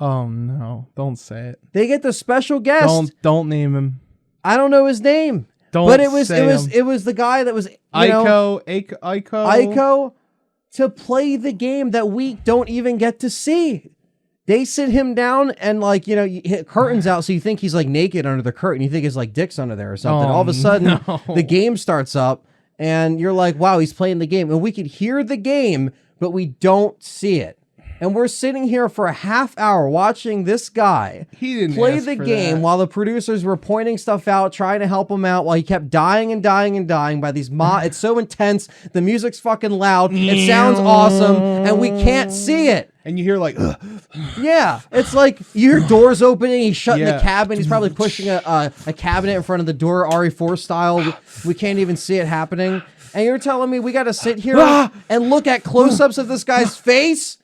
Oh no, don't say it. They get the special guest. Don't name him. I don't know his name. But it was the guy that was Aiko to play the game that we don't even get to see. They sit him down and you hit curtains out, so you think he's naked under the curtain. You think his dick's under there or something. All of a sudden, the game starts up, and you're like, "Wow, he's playing the game." And we could hear the game, but we don't see it. And we're sitting here for a half hour watching this guy play the game while the producers were pointing stuff out, trying to help him out, while he kept dying and dying and dying by these It's so intense. The music's fucking loud. It sounds awesome, and we can't see it. And you hear yeah, it's like you hear doors opening. He's shutting the cabin. He's probably pushing a cabinet in front of the door, RE4 style. We can't even see it happening. And you're telling me we got to sit here and look at close-ups of this guy's face?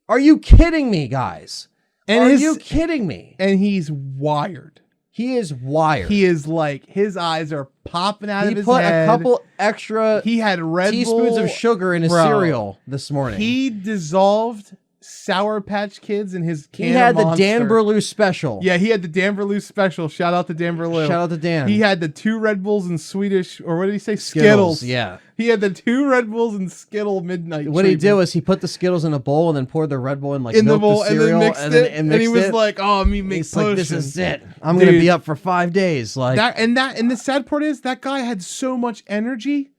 Are you kidding me, guys? Are you kidding me? And he's wired. He is wired. He is his eyes are popping out of his head. He put a couple extra teaspoons of sugar in his cereal this morning. He dissolved Sour Patch Kids in his can He had of the Monster. Dan Berlew special. Yeah, he had the Dan Berlew special. Shout out to Dan Berlew. Shout out to Dan. He had the 2 Red Bulls and Swedish, or what did he say? Skittles. Yeah. He had the 2 Red Bulls and Skittle midnight. What he did treatment. was he put the Skittles in a bowl and then poured the Red Bull in like in the milk bowl the cereal and then mixed it. And he was it. like, "Oh, me make He's potion." like, this is it. I'm gonna Dude. be up for 5 days. Like And the sad part is that guy had so much energy.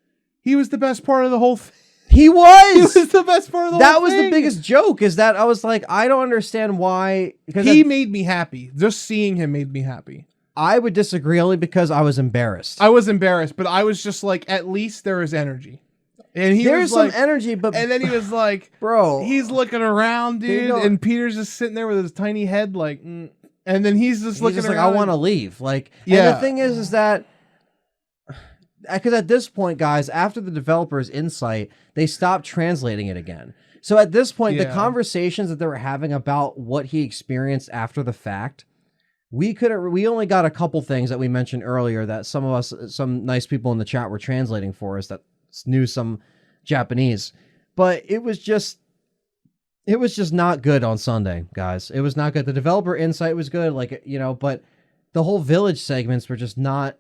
He was the best part of the whole thing. he He was. was the best part of the That whole was thing. the biggest joke. Is that I was like, I don't understand why. Because He made me happy. Just seeing him made me happy. I would disagree only because I was embarrassed. I was embarrassed, but I was just like, at least there is energy. And he There's was like, some energy, but and then he was like, bro, he's looking around, dude, know- and Peter's just sitting there with his tiny head, like, and then he's just he's looking just like, around. I want to leave. Like, Yeah. And the thing is that because at this point, guys, after the developer's insight, they stopped translating it again. So at this point, the Yeah. conversations that they were having about what he experienced after the fact, we only got a couple things that we mentioned earlier that some nice people in the chat were translating for us that knew some Japanese, but it was just not good on Sunday, guys. It was not good. The developer insight was good, but the whole village segments were just not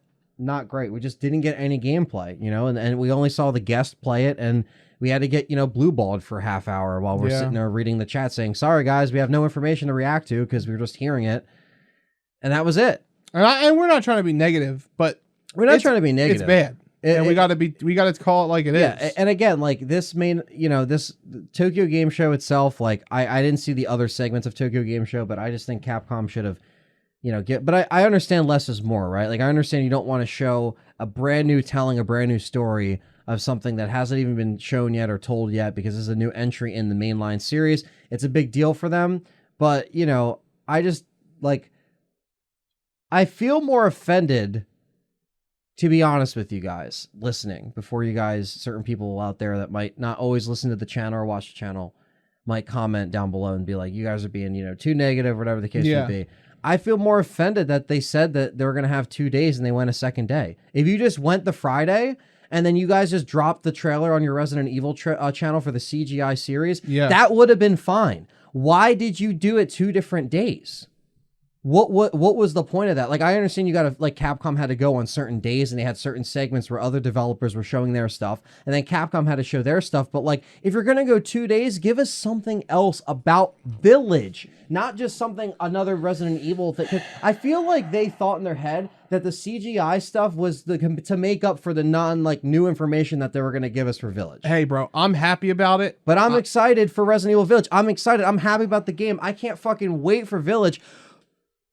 great. We just didn't get any gameplay, and we only saw the guest play it, and we had to get, blue balled for a half hour while we're sitting there reading the chat saying, sorry guys, we have no information to react to because we were just hearing it. And that was it. And we're not trying to be negative, but We're not trying to be negative. it's bad. And we got to call it like it is. Yeah, and again, like this this Tokyo Game Show itself, like I didn't see the other segments of Tokyo Game Show, but I just think Capcom should have, but I understand less is more, right? Like I understand you don't want to show telling a brand new story of something that hasn't even been shown yet or told yet because this is a new entry in the mainline series. It's a big deal for them, but I just I feel more offended, to be honest with you guys listening, before you guys, certain people out there that might not always listen to the channel or watch the channel, might comment down below and be like, you guys are being, too negative, whatever the case may be. I feel more offended that they said that they were going to have 2 days and they went a second day. If you just went the Friday and then you guys just dropped the trailer on your Resident Evil channel for the CGI series, that would have been fine. Why did you do it 2 different days? What was the point of that? Like, I understand you got to, Capcom had to go on certain days and they had certain segments where other developers were showing their stuff and then Capcom had to show their stuff. But if you're going to go 2 days, give us something else about Village, not just another Resident Evil thing. 'Cause I feel like they thought in their head that the CGI stuff was to make up for the new information that they were going to give us for Village. Hey, bro, I'm happy about it. But I'm excited for Resident Evil Village. I'm excited. I'm happy about the game. I can't fucking wait for Village.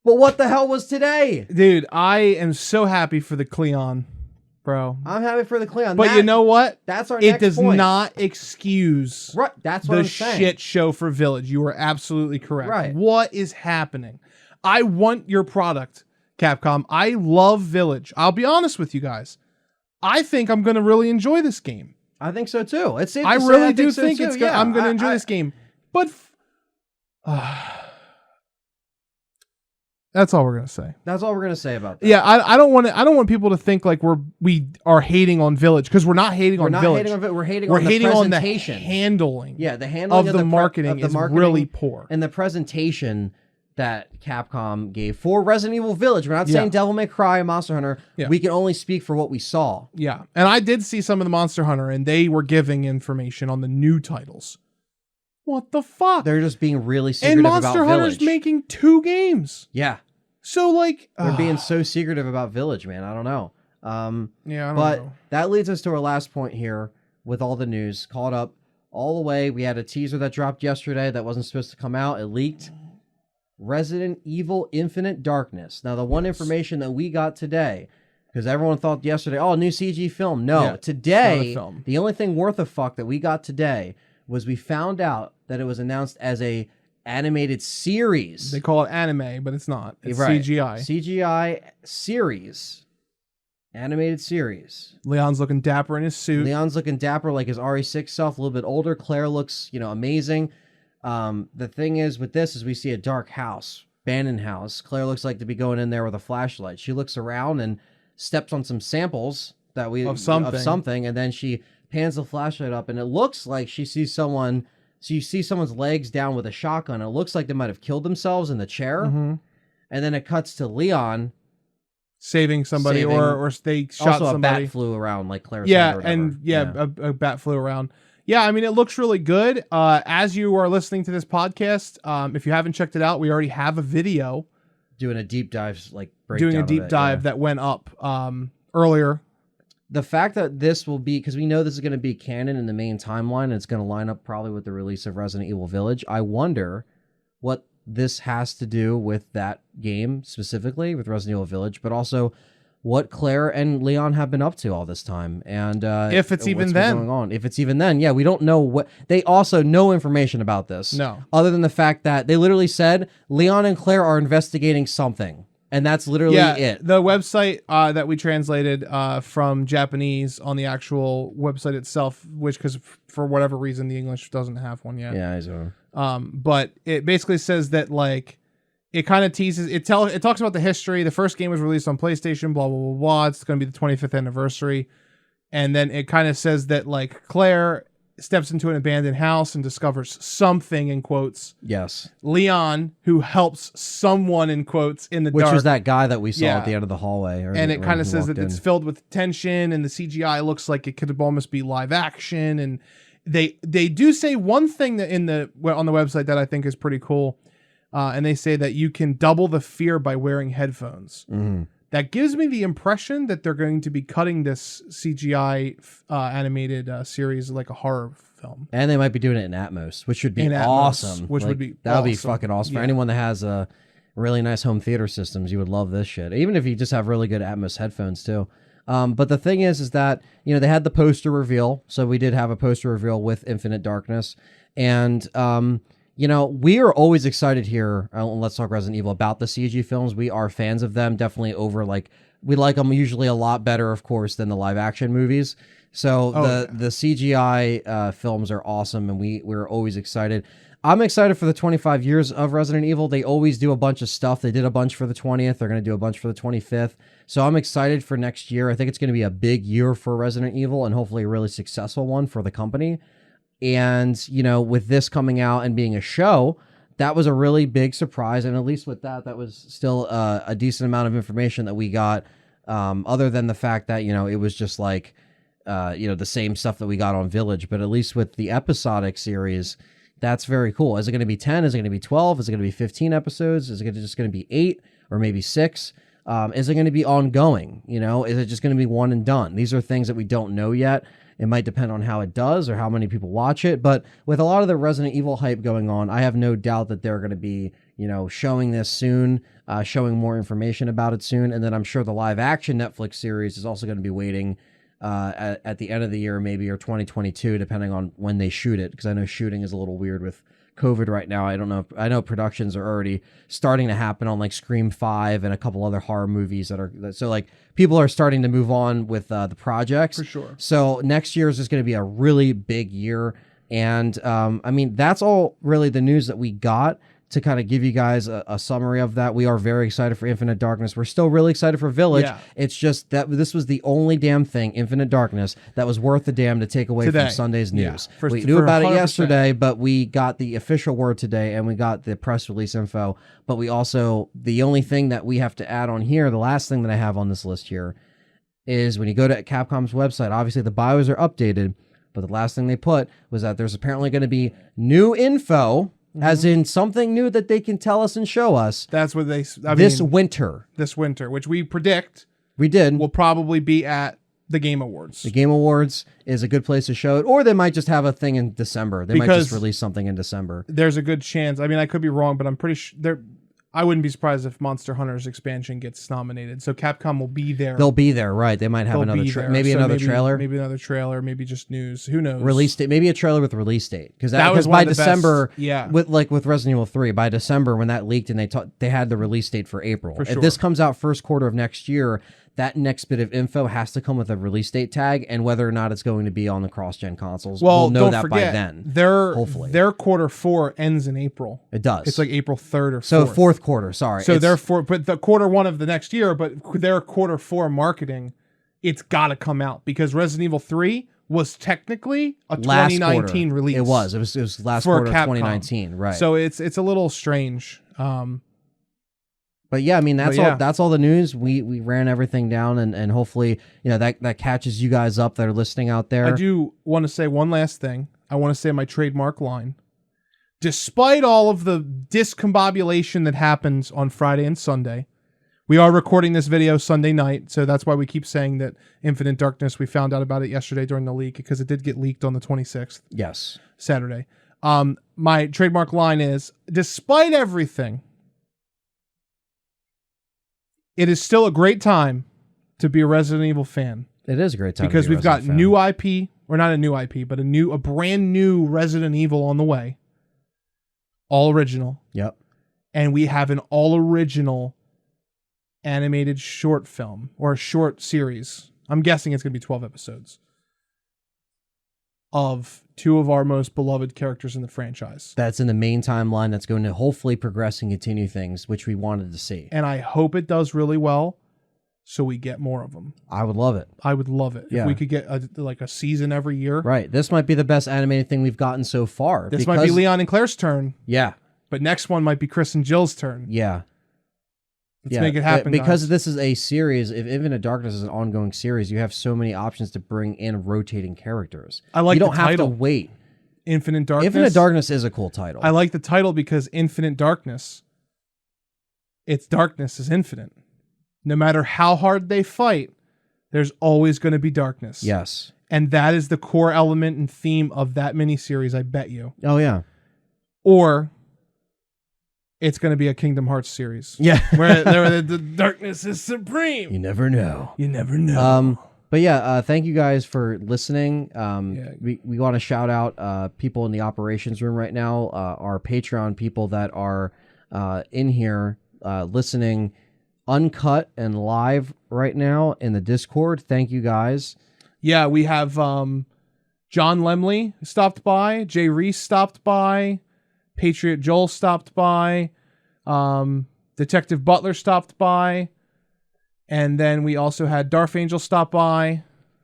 But what the hell was today? Dude, I am so happy for the Cleon, bro. I'm happy for the Cleon. But you know what? That's our It next does point. not excuse Right, that's what the I'm saying. shit show for Village. You are absolutely correct. Right. What is happening? I want your product, Capcom. I love Village. I'll be honest with you guys. I think I'm going to really enjoy this game. I think so too. It's safe I to say really do so think too. it's gonna, Yeah, I'm going to enjoy this game. But that's all we're going to say. That's all we're gonna say about that. Yeah, I don't want people to think like we are hating on Village, because we're not hating on Village. We're hating We're on the hating on the presentation. handling. Yeah, the handling of the marketing is really poor. And the presentation that Capcom gave for Resident Evil Village. We're not saying Yeah. Devil May Cry and Monster Hunter. Yeah. We can only speak for what we saw. Yeah, and I did see some of the Monster Hunter, and they were giving information on the new titles. What the fuck? They're just being really And secretive Monster about Hunter's Village. making 2 games. Yeah. So They're being so secretive about Village, man. I don't know. yeah, I don't But know. that leads us to our last point here with all the news caught up all the way. We had a teaser that dropped yesterday that wasn't supposed to come out. It leaked. Resident Evil Infinite Darkness. Now, the one information that we got today, because everyone thought yesterday, oh, new CG film. No, Yeah, today, it's not a film. the only thing worth a fuck that we got today was we found out that it was announced as a animated series. They call it anime, but it's not. It's Right. CGI. CGI series. Animated series. Leon's looking dapper in his suit. Leon's looking dapper like his RE6 self, a little bit older. Claire looks, amazing. The thing is with this is we see a dark house, abandoned house. Claire looks like to be going in there with a flashlight. She looks around and steps on some samples of something, and then she pans the flashlight up, and it looks like she sees someone So you see someone's legs down with a shotgun. It looks like they might have killed themselves in the chair. Mm-hmm. And then it cuts to Leon saving somebody, or they shot also somebody. A bat flew around, like Claire said. Yeah, or whatever. and a bat flew around. Yeah, I mean, it looks really good. As you are listening to this podcast, if you haven't checked it out, we already have a video doing a deep dive, like breakdown that went up earlier. The fact that this will be, because we know this is going to be canon in the main timeline, and it's going to line up probably with the release of Resident Evil Village. I wonder what this has to do with that game specifically, with Resident Evil Village, but also what Claire and Leon have been up to all this time, and if it's even then going on. If it's even then, yeah, we don't know what. They also no information about this, no, other than the fact that they literally said Leon and Claire are investigating something. And that's literally it. The website that we translated from Japanese on the actual website itself, which, because for whatever reason the English doesn't have one yet. Yeah, I know. But it basically says that, like, it kind of teases. It talks about the history. The first game was released on PlayStation. Blah blah blah blah. It's going to be the 25th anniversary, and then it kind of says that, like, Claire steps into an abandoned house and discovers something, in quotes. Yes. Leon, who helps someone, in quotes, in the dark. Which was that guy that we saw at the end of the hallway. And it kind of says that it's filled with tension, and the CGI looks like it could almost be live action. And they do say one thing that on the website that I think is pretty cool. And they say that you can double the fear by wearing headphones. Mm-hmm. That gives me the impression that they're going to be cutting this CGI animated series like a horror film. And they might be doing it in Atmos, which would be awesome. Would be that would be fucking awesome. For anyone that has a really nice home theater systems, you would love this shit. Even if you just have really good Atmos headphones too. But the thing is that, you know, they had the poster reveal. So we did have a poster reveal with Infinite Darkness. And, you know, we are always excited here on Let's Talk Resident Evil about the CG films. We are fans of them, definitely over, like, we like them usually a lot better, of course, than the live action movies. So the CGI films are awesome, and we're always excited. I'm excited for the 25 years of Resident Evil. They always do a bunch of stuff. They did a bunch for the 20th. They're going to do a bunch for the 25th. So I'm excited for next year. I think it's going to be a big year for Resident Evil, and hopefully a really successful one for the company. And, you know, with this coming out and being a show, that was a really big surprise. And at least with that was still a decent amount of information that we got, other than the fact that, you know, it was just like, you know, the same stuff that we got on Village. But at least with the episodic series, that's very cool. Is it going to be 10? Is it going to be 12? Is it going to be 15 episodes? Is it just going to be 8 or maybe 6? Is it going to be ongoing? You know, is it just going to be one and done? These are things that we don't know yet. It might depend on how it does or how many people watch it. But with a lot of the Resident Evil hype going on, I have no doubt that they're going to be, you know, showing this soon, showing more information about it soon. And then I'm sure the live action Netflix series is also going to be waiting at the end of the year, maybe, or 2022, depending on when they shoot it. Because I know shooting is a little weird with COVID right now. I don't know. I know productions are already starting to happen on, like, Scream 5 and a couple other horror movies that are, so, like, people are starting to move on with the projects. For sure. So next year is just going to be a really big year. And I mean, that's all really the news that we got to kind of give you guys a summary of that. We are very excited for Infinite Darkness. We're still really excited for Village. Yeah. It's just that this was the only damn thing, Infinite Darkness, that was worth the damn to take away from Sunday's news. Yeah. We knew about it yesterday, but we got the official word today, and we got the press release info. But we also, the only thing that we have to add on here, the last thing that I have on this list here, is when you go to Capcom's website, obviously the bios are updated, but the last thing they put was that there's apparently going to be new info, as in something new that they can tell us and show us. That's what they... This winter, which we predict... We did. Will probably be at the Game Awards. The Game Awards is a good place to show it, or they might just have a thing in December. They might just release something in December. There's a good chance. I mean, I could be wrong, but I'm pretty sure... I wouldn't be surprised if Monster Hunter's expansion gets nominated. So Capcom will be there. They'll be there, right? They might have another maybe another trailer. Maybe another trailer. Maybe just news. Who knows? Release date. Maybe a trailer with release date. Because by December, with Resident Evil 3, by December when that leaked and they had the release date for April. For sure. If this comes out first quarter of next year, that next bit of info has to come with a release date tag, and whether or not it's going to be on the cross-gen consoles, we'll know that by then. Hopefully. Their quarter 4 ends in April. It does. It's like April 3rd or 4th. So fourth quarter, sorry. So therefore, but the quarter 1 of the next year, but their quarter 4 marketing, it's got to come out because Resident Evil 3 was technically a Last 2019 quarter. release. It was last for quarter of Capcom. 2019, right? So it's a little strange. But yeah, I mean that's But yeah. all. That's all the news. We ran everything down, and hopefully that catches you guys up that are listening out there. I do want to say one last thing. I want to say my trademark line. Despite all of the discombobulation that happens on Friday and Sunday, we are recording this video Sunday night, so that's why we keep saying that Infinite Darkness, we found out about it yesterday during the leak, because it did get leaked on the 26th. Yes. Saturday. My trademark line is, despite everything, it is still a great time to be a Resident Evil fan. It is a great time Because to be a we've got Resident fan. new IP, or not a new IP, but a brand new Resident Evil on the way. All original. Yep. And we have an all original animated short film, or a short series. I'm guessing it's going to be 12 episodes of two of our most beloved characters in the franchise. That's in the main timeline that's going to hopefully progress and continue things, which we wanted to see. And I hope it does really well, so we get more of them. I would love it. I would love it. Yeah. If we could get a season every year. Right. This might be the best animated thing we've gotten so far. This might be Leon and Claire's turn. Yeah. But next one might be Chris and Jill's turn. Yeah. Let's make it happen, because guys. this is a series. If Infinite Darkness is an ongoing series, you have so many options to bring in rotating characters. I like you don't the have title. to wait. Infinite Darkness. Infinite Darkness is a cool title. I like the title because Infinite Darkness, its darkness is infinite. No matter how hard they fight, there's always going to be darkness. Yes. And that is the core element and theme of that miniseries, I bet you. Oh, yeah. Or it's going to be a Kingdom Hearts series. Yeah. where the darkness is supreme. You never know. You never know. But yeah, thank you guys for listening. Yeah. We want to shout out people in the operations room right now, our Patreon people that are in here listening uncut and live right now in the Discord. Thank you guys. Yeah, we have John Lemley stopped by, Jay Reese stopped by, Patriot Joel stopped by, Detective Butler stopped by, and then we also had Darth Angel stop by.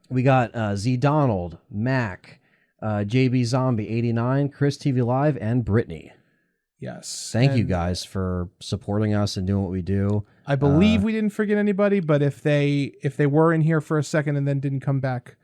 We got Z Donald, Mac, JB Zombie 89, Chris TV Live, and Brittany. Yes. Thank you and guys for supporting us and doing what we do. I believe we didn't forget anybody, but if they were in here for a second and then didn't come back,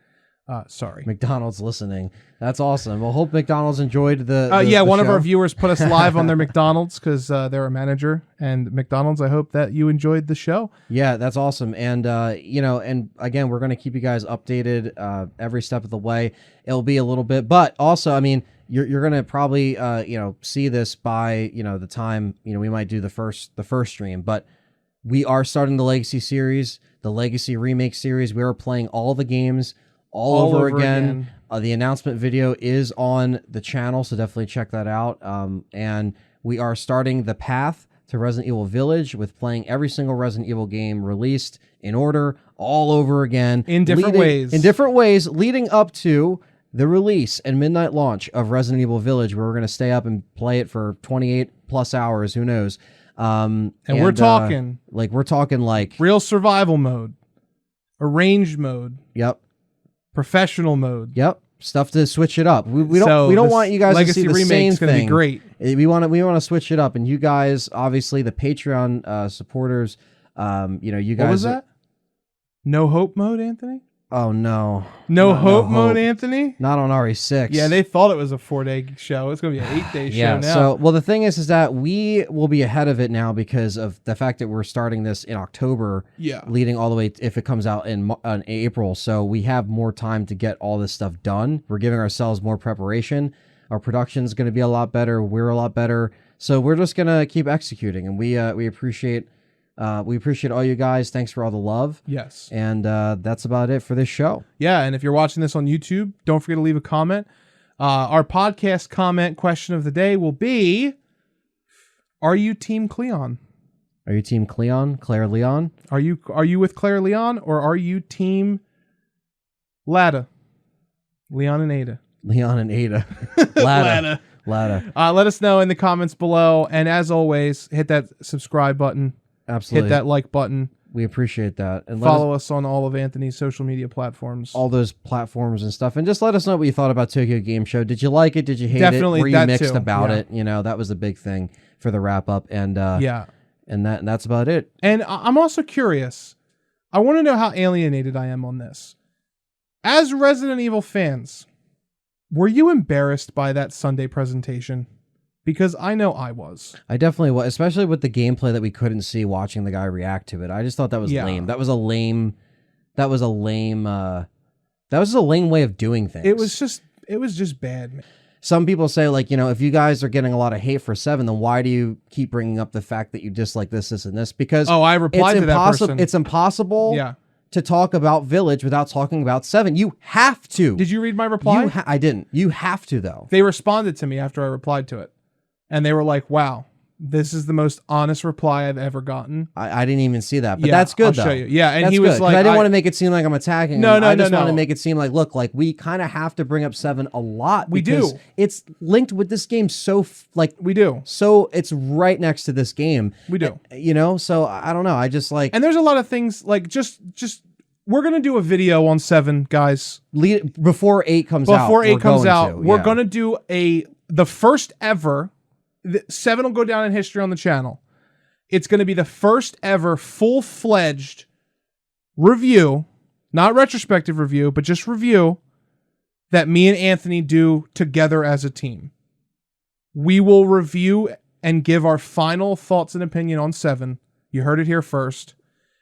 sorry. McDonald's listening. That's awesome. Well, hope McDonald's enjoyed the one of show. our viewers put us live on their McDonald's because they're a manager. And McDonald's, I hope that you enjoyed the show. Yeah, that's awesome. And, and again, we're going to keep you guys updated every step of the way. It'll be a little bit, but also, I mean, you're going to probably, see this by, the time, we might do the first stream, but we are starting the Legacy series, the Legacy Remake series. We are playing all the games all over again. The announcement video is on the channel, so definitely check that out. And we are starting the path to Resident Evil Village with playing every single Resident Evil game released in order all over again. In different ways, leading up to the release and midnight launch of Resident Evil Village, where we're going to stay up and play it for 28 plus hours. Who knows? And we're talking like real survival mode, arranged mode, yep, professional mode, yep, stuff to switch it up. We don't want you guys to see the same thing. Be great. We want to switch it up, and you guys, obviously, the Patreon supporters, you guys. What was that? No hope mode, Anthony? Oh no, no hope mode, Anthony. Not on RE6. Yeah, they thought it was a 4-day show. It's gonna be an 8-day show now. So, well, the thing is that we will be ahead of it now because of the fact that we're starting this in October. Yeah, leading all the way if it comes out in April. So we have more time to get all this stuff done. We're giving ourselves more preparation. Our production's going to be a lot better. We're a lot better. So we're just gonna keep executing, and we appreciate. We appreciate all you guys. Thanks for all the love. Yes. And that's about it for this show. Yeah, and if you're watching this on YouTube, don't forget to leave a comment. Our podcast comment question of the day will be, are you Team Cleon? Are you Team Cleon? Claire Leon? Are you with Claire Leon, or are you Team Lada? Leon and Ada. Leon and Ada. Lada. Lada. Let us know in the comments below. And as always, hit that subscribe button. Absolutely. Hit that like button. We appreciate that. And follow us on all of Anthony's social media platforms. All those platforms and stuff. And just let us know what you thought about Tokyo Game Show. Did you like it? Did you hate Definitely it? Were you that mixed too. about Yeah. it? You know, that was the big thing for the wrap up. And and that's about it. And I'm also curious. I want to know how alienated I am on this. As Resident Evil fans, were you embarrassed by that Sunday presentation? Because I know I was. I definitely was, especially with the gameplay that we couldn't see watching the guy react to it. I just thought that was lame. That was a lame way of doing things. It was just bad, man. Some people say, like, you know, if you guys are getting a lot of hate for 7, then why do you keep bringing up the fact that you dislike this, and this? Because I replied to that person. It's impossible to talk about Village without talking about 7. You have to. Did you read my reply? I didn't. You have to, though. They responded to me after I replied to it. And they were like, wow, this is the most honest reply I've ever gotten. I didn't even see that, but that's good, though. I'll show you. Yeah, and that's he was good, like... I didn't want to make it seem like I'm attacking him. I just want to make it seem like, look, like, we kind of have to bring up 7 a lot. We do. It's linked with this game we do. So it's right next to this game. We do. You know, so I don't know. I just like... And there's a lot of things, like, just we're going to do a video on 7, guys. Before 8 comes out. Before 8 comes out, we're going to do the first ever... 7 will go down in history on the channel. It's going to be the first ever full-fledged review, not retrospective review, but just review that me and Anthony do together as a team. We will review and give our final thoughts and opinion on 7. You heard it here first.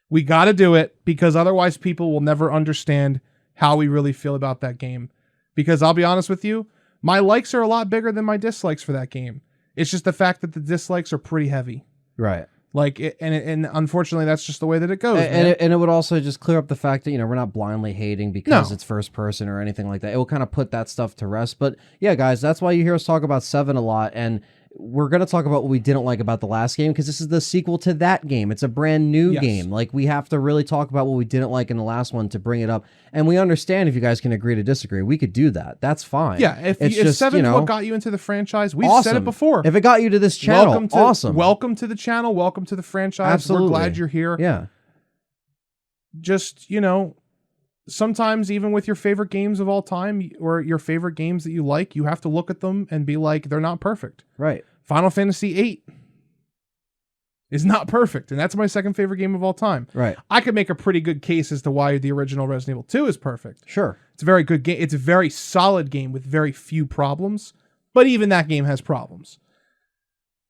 We got to do it because otherwise people will never understand how we really feel about that game. Because I'll be honest with you, my likes are a lot bigger than my dislikes for that game. It's just the fact that the dislikes are pretty heavy. Right. Like, and unfortunately, that's just the way that it goes. And it would also just clear up the fact that, you know, we're not blindly hating because it's first person or anything like that. It will kind of put that stuff to rest. But yeah, guys, that's why you hear us talk about 7 a lot. And we're going to talk about what we didn't like about the last game because this is the sequel to that game. It's a brand new game. Like, we have to really talk about what we didn't like in the last one to bring it up. And we understand if you guys can agree to disagree. We could do that. That's fine. Yeah, if 7's what got you into the franchise, we've said it before. If it got you to this channel, awesome. Welcome to the channel. Welcome to the franchise. Absolutely. We're glad you're here. Yeah. Just, you know, sometimes even with your favorite games of all time or your favorite games that you like, you have to look at them and be like, they're not perfect. Right. Final Fantasy VIII is not perfect, and that's my second favorite game of all time. Right. I could make a pretty good case as to why the original Resident Evil 2 is perfect. Sure. It's a very good game. It's a very solid game with very few problems, but even that game has problems.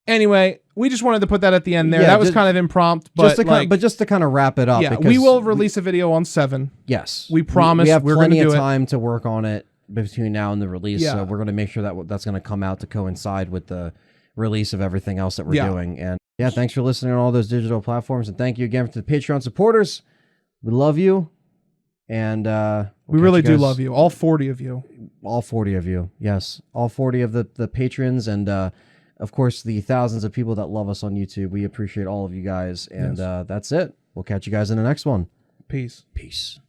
Anyway, we just wanted to put that at the end there. That was kind of impromptu, but just to kind of wrap it up. Yeah, we will release a video on 7. Yes. We promise. We have plenty of do time to work on it between now and the release, so we're going to make sure that that's going to come out to coincide with the release of everything else that we're doing. And yeah, thanks for listening on all those digital platforms, and thank you again to the Patreon supporters. We love you, and we really do love you, all 40 of you. All 40 of you, yes, all 40 of the patrons, and of course the thousands of people that love us on YouTube. We appreciate all of you guys, and that's it. We'll catch you guys in the next one. Peace. Peace.